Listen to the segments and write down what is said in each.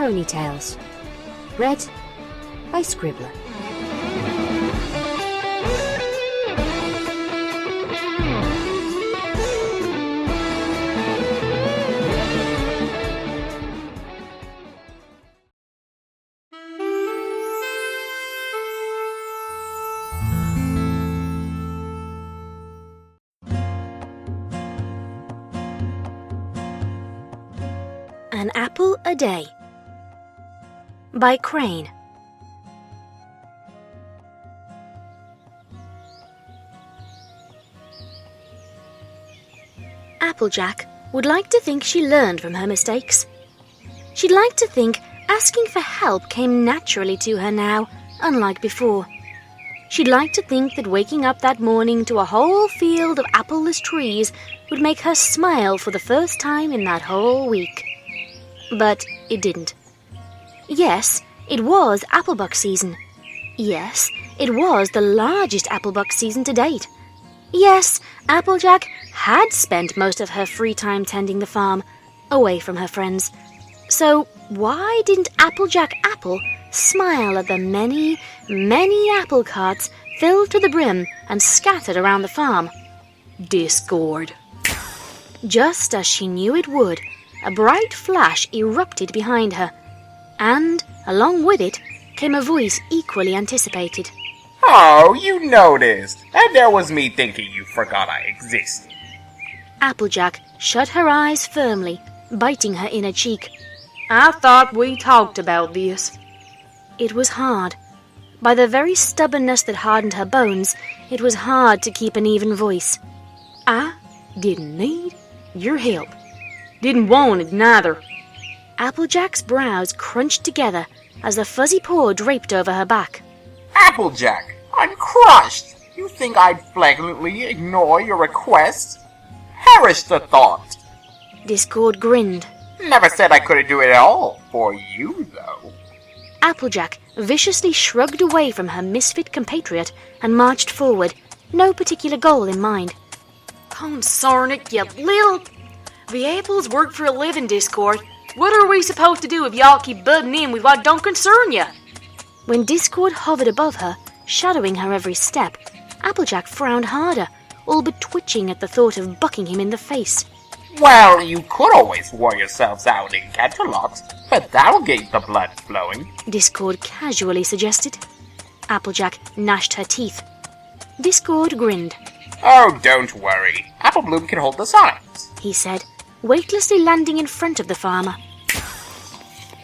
Ponytails. Read by Scribbler. An Apple a Day by Craine. Applejack would like to think she learned from her mistakes. She'd like to think asking for help came naturally to her now, unlike before. She'd like to think that waking up that morning to a whole field of appleless trees would make her smile for the first time in that whole week. But it didn't. Yes, it was applebuck season. Yes, it was the largest applebuck season to date. Yes, Applejack had spent most of her free time tending the farm, away from her friends. So why didn't Applejack Apple smile at the many, many apple carts filled to the brim and scattered around the farm? Discord. Just as she knew it would, a bright flash erupted behind her, and, along with it, came a voice equally anticipated. Oh, you noticed, and there was me thinking you forgot I existed. Applejack shut her eyes firmly, biting her inner cheek. I thought we talked about this. It was hard. By the very stubbornness that hardened her bones, it was hard to keep an even voice. I didn't need your help. Didn't want it neither. Applejack's brows crunched together as a fuzzy paw draped over her back. Applejack, I'm crushed. You think I'd flagrantly ignore your request? Perish the thought. Discord grinned. Never said I couldn't do it at all for you, though. Applejack viciously shrugged away from her misfit compatriot and marched forward, no particular goal in mind. Consarn it, you little... The apples work for a living, Discord. What are we supposed to do if y'all keep butting in with what don't concern you? When Discord hovered above her, shadowing her every step, Applejack frowned harder, all but twitching at the thought of bucking him in the face. Well, you could always wear yourselves out in cantaloupes, but that'll get the blood flowing. Discord casually suggested. Applejack gnashed her teeth. Discord grinned. Oh, don't worry. Apple Bloom can hold the signs, he said, weightlessly landing in front of the farmer.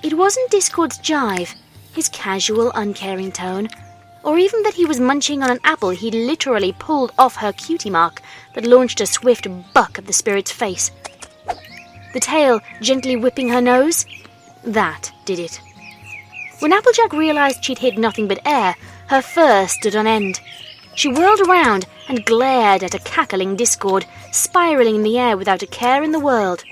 It wasn't Discord's jive, his casual, uncaring tone, or even that he was munching on an apple he'd literally pulled off her cutie mark that launched a swift buck at the spirit's face. The tail gently whipping her nose? That did it. When Applejack realized she'd hit nothing but air, her fur stood on end. She whirled around and glared at a cackling Discord, spiraling in the air without a care in the world.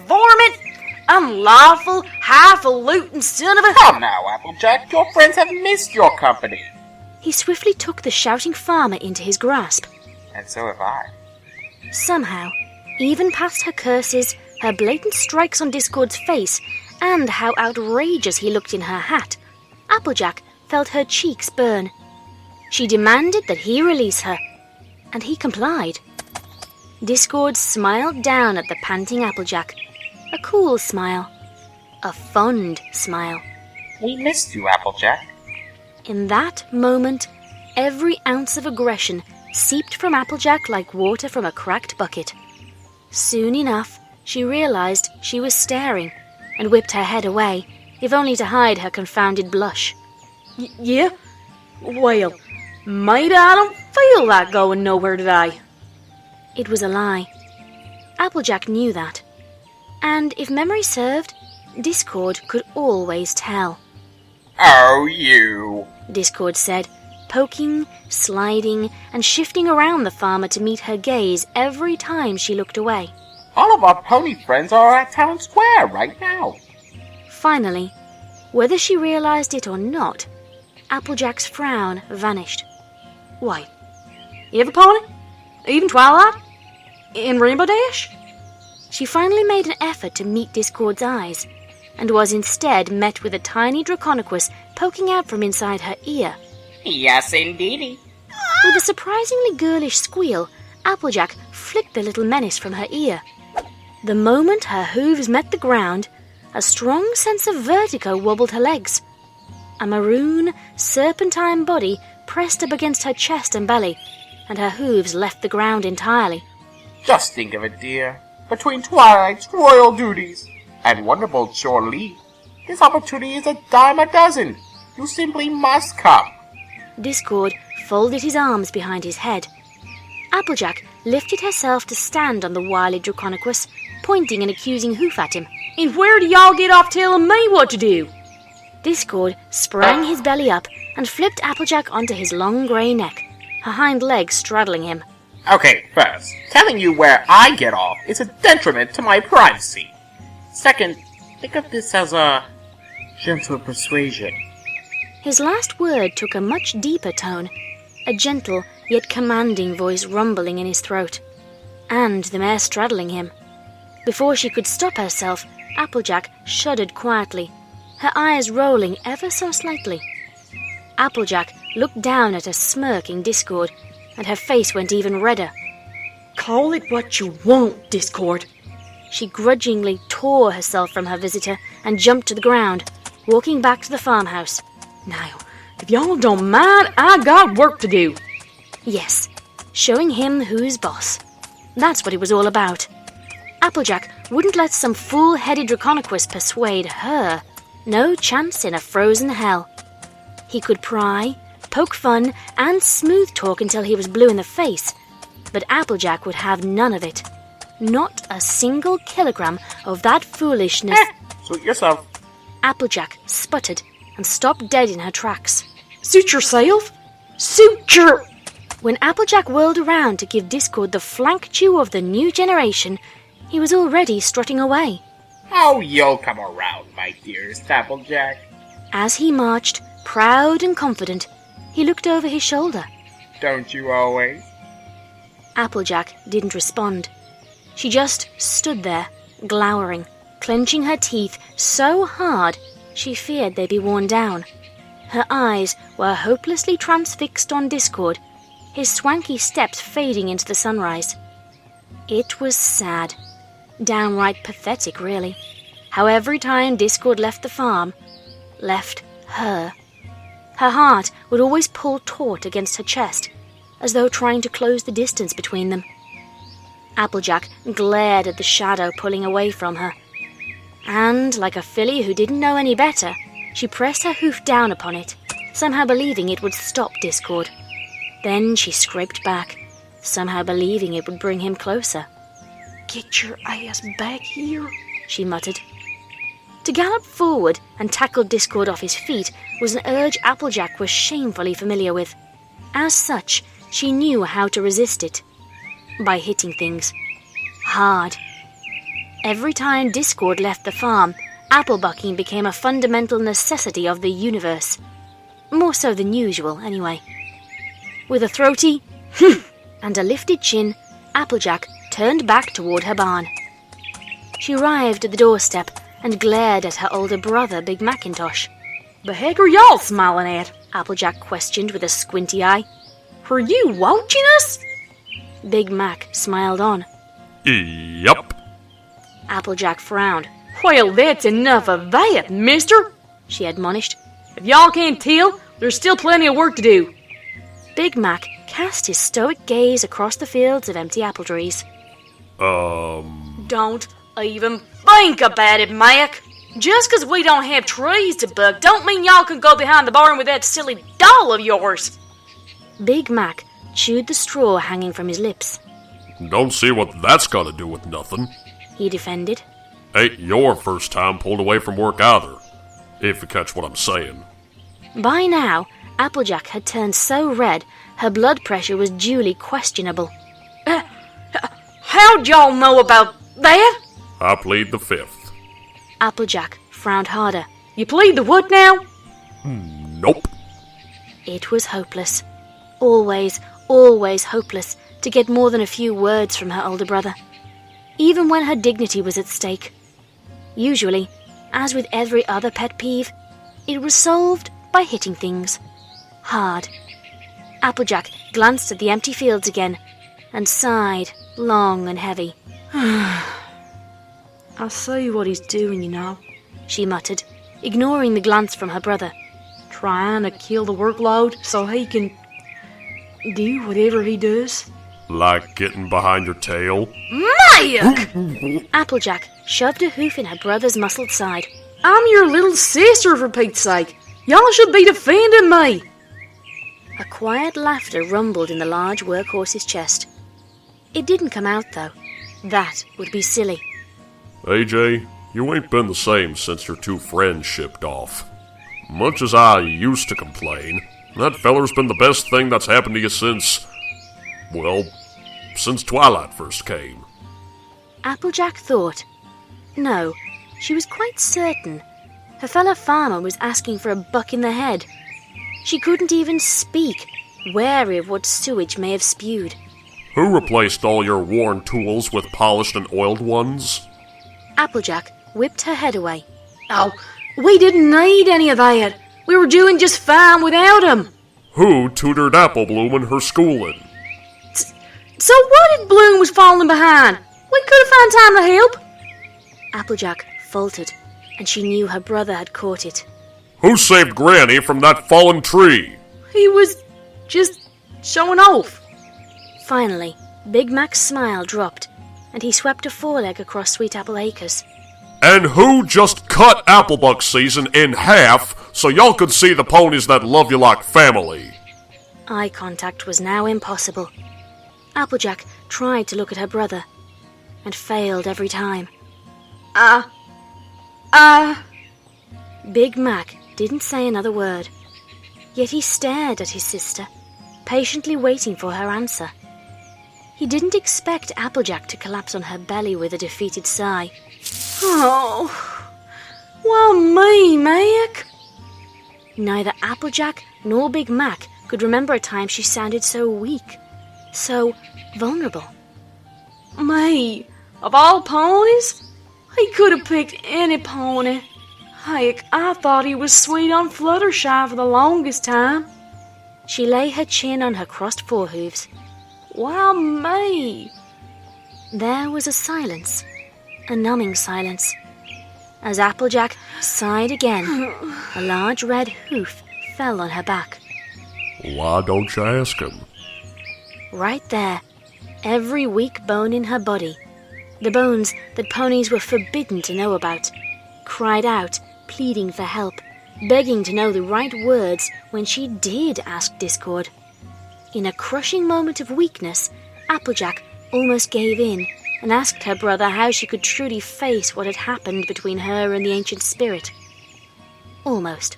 Varmint! Unlawful, highfalutin son of a... Come now, Applejack, your friends have missed your company. He swiftly took the shouting farmer into his grasp. And so have I. Somehow, even past her curses, her blatant strikes on Discord's face, and how outrageous he looked in her hat, Applejack felt her cheeks burn. She demanded that he release her, and he complied. Discord smiled down at the panting Applejack. A cool smile. A fond smile. We missed you, Applejack. In that moment, every ounce of aggression seeped from Applejack like water from a cracked bucket. Soon enough, she realized she was staring, and whipped her head away, if only to hide her confounded blush. Yeah? Well, maybe I don't feel like going nowhere today. It was a lie. Applejack knew that. And if memory served, Discord could always tell. Oh, you, Discord said, poking, sliding, and shifting around the farmer to meet her gaze every time she looked away. All of our pony friends are at Town Square right now. Finally, whether she realized it or not, Applejack's frown vanished. Why, you have a pony? Even Twilight? In Rainbow Dash? She finally made an effort to meet Discord's eyes. and was instead met with a tiny Draconequus poking out from inside her ear. Yes, indeedy. With a surprisingly girlish squeal, Applejack flicked the little menace from her ear. The moment her hooves met the ground, a strong sense of vertigo wobbled her legs. A maroon, serpentine body pressed up against her chest and belly, and her hooves left the ground entirely. Just think of it, dear. Between Twilight's royal duties and Wonderbolt's shore leave, this opportunity is a dime a dozen. You simply must come. Discord folded his arms behind his head. Applejack lifted herself to stand on the wily Draconequus, pointing an accusing hoof at him. And where do y'all get off telling me what to do? Discord sprang his belly up and flipped Applejack onto his long grey neck, her hind legs straddling him. Okay, first, telling you where I get off is a detriment to my privacy. Second, think of this as a gentle persuasion. His last word took a much deeper tone, a gentle yet commanding voice rumbling in his throat, and the mare straddling him. Before she could stop herself, Applejack shuddered quietly, her eyes rolling ever so slightly. Applejack looked down at a smirking Discord, and her face went even redder. Call it what you want, Discord. She grudgingly tore herself from her visitor and jumped to the ground, walking back to the farmhouse. Now, if y'all don't mind, I got work to do. Yes, showing him who's boss. That's what it was all about. Applejack wouldn't let some fool-headed Draconequus persuade her. No chance in a frozen hell. He could pry, poke fun, and smooth talk until he was blue in the face, but Applejack would have none of it. Not a single kilogram of that foolishness. Suit yourself. Applejack sputtered and stopped dead in her tracks. Suit yourself? Suit your... When Applejack whirled around to give Discord the flank chew of the new generation, he was already strutting away. Oh, you'll come around, my dearest Applejack. As he marched, proud and confident, he looked over his shoulder. Don't you always? Applejack didn't respond. She just stood there, glowering, clenching her teeth so hard she feared they'd be worn down. Her eyes were hopelessly transfixed on Discord, his swanky steps fading into the sunrise. It was sad. Downright pathetic, really. How every time Discord left the farm, left her heart would always pull taut against her chest, as though trying to close the distance between them. Applejack glared at the shadow pulling away from her, and, like a filly who didn't know any better, she pressed her hoof down upon it, somehow believing it would stop Discord. Then she scraped back, somehow believing it would bring him closer. Get your ass back here, she muttered. To gallop forward and tackle Discord off his feet was an urge Applejack was shamefully familiar with. As such, she knew how to resist it. By hitting things. Hard. Every time Discord left the farm, apple-bucking became a fundamental necessity of the universe. More so than usual, anyway. With a throaty and a lifted chin, Applejack turned back toward her barn. She arrived at the doorstep and glared at her older brother, Big Macintosh. The heck are y'all smiling at? Applejack questioned with a squinty eye. Are you watching us? Big Mac smiled on. Yup. Applejack frowned. Well, that's enough of that, mister, she admonished. If y'all can't tell, there's still plenty of work to do. Big Mac cast his stoic gaze across the fields of empty apple trees. Don't even think about it, Mac. Just 'cause we don't have trees to bug don't mean y'all can go behind the barn with that silly doll of yours. Big Mac chewed the straw hanging from his lips. Don't see what that's got to do with nothing. He defended. Ain't your first time pulled away from work either, if you catch what I'm saying. By now, Applejack had turned so red, her blood pressure was duly questionable. How'd y'all know about that? I plead the fifth. Applejack frowned harder. You plead the what now? Nope. It was hopeless. Always, always hopeless to get more than a few words from her older brother, even when her dignity was at stake. Usually, as with every other pet peeve, it was solved by hitting things. Hard. Applejack glanced at the empty fields again and sighed, long and heavy. I see what he's doing, you know, she muttered, ignoring the glance from her brother. trying to kill the workload so he can do whatever he does. Like getting behind your tail? Mike! Applejack shoved a hoof in her brother's muscled side. I'm your little sister, for Pete's sake. Y'all should be defending me. A quiet laughter rumbled in the large workhorse's chest. It didn't come out, though. That would be silly. AJ, you ain't been the same since your two friends shipped off. Much as I used to complain, that feller's been the best thing that's happened to you since, well, since Twilight first came. Applejack thought. No, she was quite certain. Her fellow farmer was asking for a buck in the head. She couldn't even speak, wary of what sewage may have spewed. Who replaced all your worn tools with polished and oiled ones? Applejack whipped her head away. Oh, we didn't need any of that. We were doing just fine without him. Who tutored Applebloom in her schooling? So what if Bloom was falling behind? We could have found time to help. Applejack faltered, and she knew her brother had caught it. Who saved Granny from that fallen tree? He was just showing off. Finally, Big Mac's smile dropped, and he swept a foreleg across Sweet Apple Acres. And who just cut Applebuck season in half so y'all could see the ponies that love you like family? Eye contact was now impossible. Applejack tried to look at her brother, and failed every time. Big Mac didn't say another word, yet he stared at his sister, patiently waiting for her answer. He didn't expect Applejack to collapse on her belly with a defeated sigh. Oh, well, me, Mac. Neither Applejack nor Big Mac could remember a time she sounded so weak, so vulnerable. Me, of all ponies? He could have picked any pony. Heck, I thought he was sweet on Fluttershy for the longest time. She lay her chin on her crossed forehooves. Well, me. There was a silence, a numbing silence. As Applejack sighed again, a large red hoof fell on her back. Why don't you ask him? Right there, every weak bone in her body, the bones that ponies were forbidden to know about, cried out, pleading for help, begging to know the right words when she did ask discord. In a crushing moment of weakness, Applejack almost gave in and asked her brother how she could truly face what had happened between her and the ancient spirit. Almost.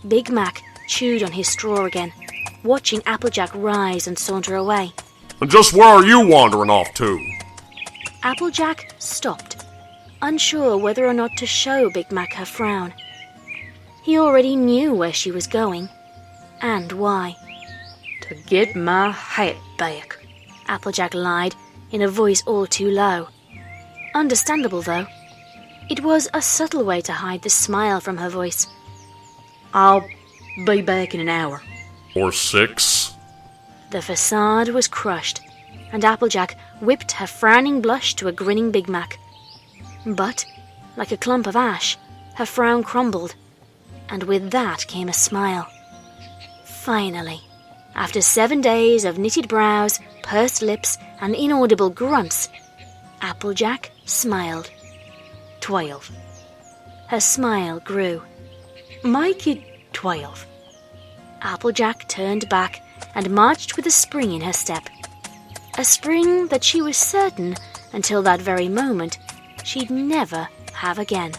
Big Mac chewed on his straw again, watching Applejack rise and saunter away. And just where are you wandering off to? Applejack stopped, unsure whether or not to show Big Mac her frown. He already knew where she was going, and why. To get my hat back, Applejack lied, in a voice all too low. Understandable, though. It was a subtle way to hide the smile from her voice. I'll be back in an hour. Or 6? The facade was crushed, and Applejack whipped her frowning blush to a grinning Big Mac. But, like a clump of ash, her frown crumbled, and with that came a smile. Finally, after 7 days of knitted brows, pursed lips, and inaudible grunts, Applejack smiled. 12. Her smile grew. Make it 12. Applejack turned back and marched with a spring in her step. A spring that she was certain, until that very moment, she'd never have again.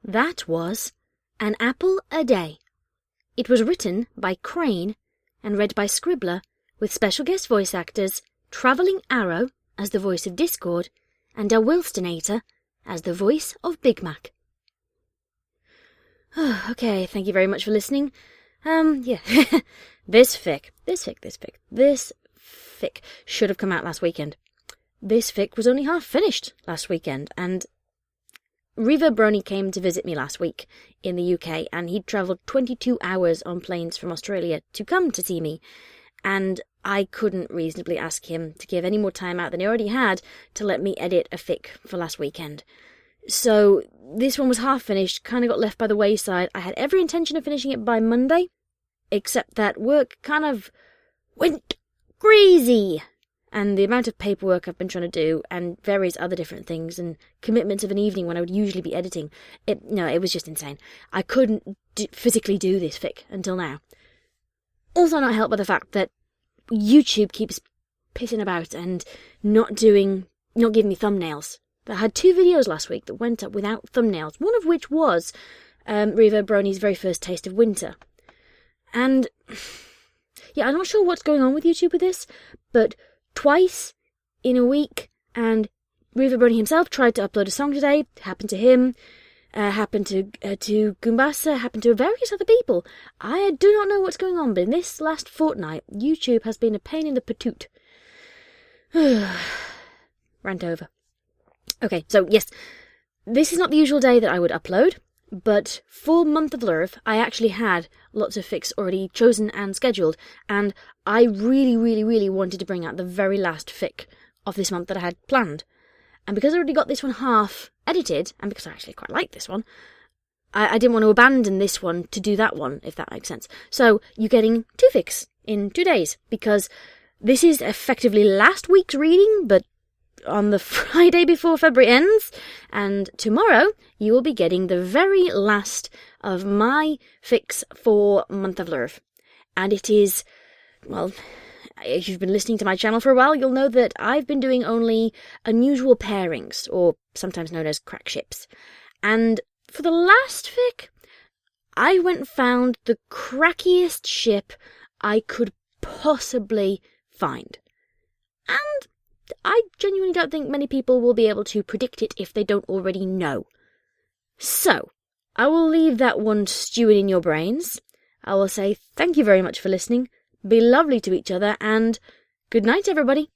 That was An Apple a Day. It was written by Craine and read by Scribbler, with special guest voice actors Travelling Arrow as the voice of Discord and DaWillstanator as the voice of Big Mac. Okay, thank you very much for listening. Yeah. This fic should have come out last weekend. This fic was only half finished last weekend, and Riva Brony came to visit me last week in the UK, and he'd travelled 22 hours on planes from Australia to come to see me, and I couldn't reasonably ask him to give any more time out than he already had to let me edit a fic for last weekend. So this one was half finished, kind of got left by the wayside. I had every intention of finishing it by Monday, except that work kind of went crazy. And the amount of paperwork I've been trying to do, and various other different things, and commitments of an evening when I would usually be editing, it was just insane. I couldn't physically do this fic until now. Also not helped by the fact that YouTube keeps pissing about and not giving me thumbnails. I had 2 videos last week that went up without thumbnails, one of which was Riva Brony's very first taste of winter. And yeah, I'm not sure what's going on with YouTube with this, but twice in a week, and Riva Brony himself tried to upload a song today. It happened to him, happened to Gumbasa, happened to various other people. I do not know what's going on, but in this last fortnight, YouTube has been a pain in the patoot. Rant over. Okay, so yes, this is not the usual day that I would upload, but for month of LURVE, I actually had lots of fics already chosen and scheduled, and I really, really, really wanted to bring out the very last fic of this month that I had planned. And because I already got this one half edited, and because I actually quite like this one, I didn't want to abandon this one to do that one, if that makes sense. So you're getting 2 fics in 2 days, because this is effectively last week's reading, but on the Friday before February ends, and tomorrow you will be getting the very last of my fics for month of LURVE. And it is, well, if you've been listening to my channel for a while, you'll know that I've been doing only unusual pairings, or sometimes known as crack ships. And for the last fic, I went and found the crackiest ship I could possibly find. And I genuinely don't think many people will be able to predict it if they don't already know. So, I will leave that one stewing in your brains. I will say thank you very much for listening, be lovely to each other, and good night, everybody.